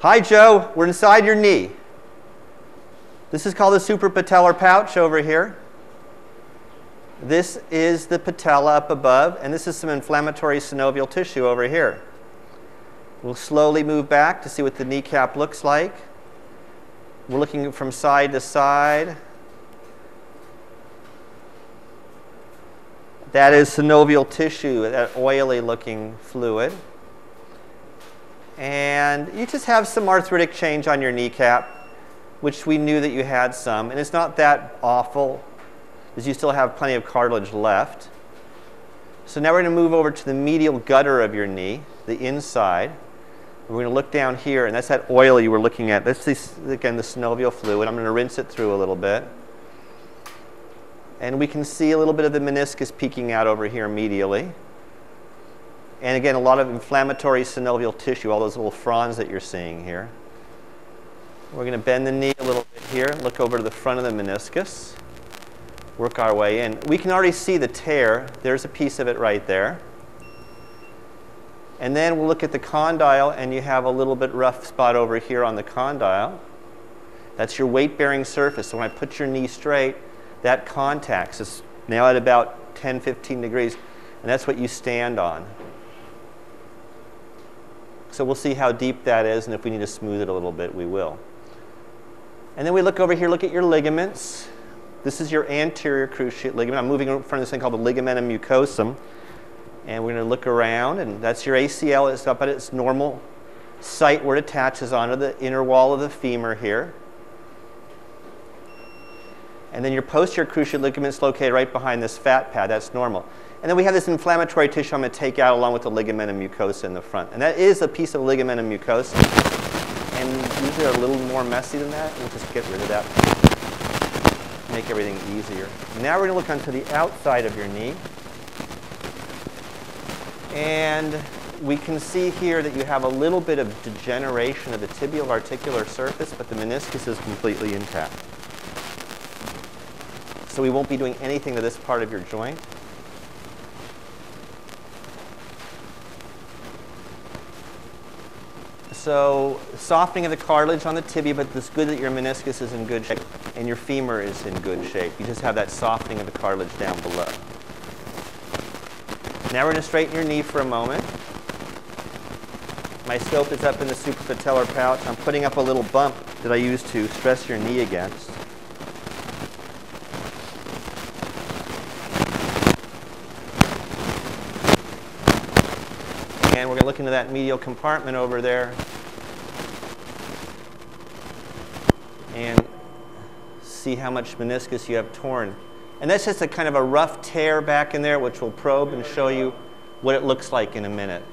Hi, Joe. We're inside your knee. This is called the suprapatellar pouch over here. This is the patella up above, and this is some inflammatory synovial tissue over here. We'll slowly move back to see what the kneecap looks like. We're looking from side to side. That is synovial tissue, that oily looking fluid. And you just have some arthritic change on your kneecap, which we knew that you had some. And it's not that awful, because you still have plenty of cartilage left. So now we're going to move over to the medial gutter of your knee, the inside. We're going to look down here, and that's that oil you were looking at. This is, again, the synovial fluid. I'm going to rinse it through a little bit. And we can see a little bit of the meniscus peeking out over here medially. And again, a lot of inflammatory synovial tissue, all those little fronds that you're seeing here. We're going to bend the knee a little bit here, look over to the front of the meniscus, work our way in. We can already see the tear. There's a piece of it right there. And then we'll look at the condyle, and you have a little bit rough spot over here on the condyle. That's your weight-bearing surface. So when I put your knee straight, that contacts. It's now at about 10, 15 degrees, and that's what you stand on. So we'll see how deep that is, and if we need to smooth it a little bit, we will. And then we look over here, look at your ligaments. This is your anterior cruciate ligament. I'm moving in front of this thing called the ligamentum mucosum. And we're going to look around, and that's your ACL. It's up at its normal site where it attaches onto the inner wall of the femur here. And then your posterior cruciate ligament is located right behind this fat pad. That's normal. And then we have this inflammatory tissue I'm going to take out along with the ligamentum mucosa in the front. And that is a piece of ligamentum mucosa. And usually they're a little more messy than that. We'll just get rid of that. Make everything easier. Now we're going to look onto the outside of your knee. And we can see here that you have a little bit of degeneration of the tibial articular surface, but the meniscus is completely intact. So we won't be doing anything to this part of your joint. So softening of the cartilage on the tibia, but it's good that your meniscus is in good shape and your femur is in good shape. You just have that softening of the cartilage down below. Now we're going to straighten your knee for a moment. My scope is up in the suprapatellar pouch. I'm putting up a little bump that I use to stress your knee against. And we're going to look into that medial compartment over there and see how much meniscus you have torn. And that's just a kind of a rough tear back in there, which we'll probe and show you what it looks like in a minute.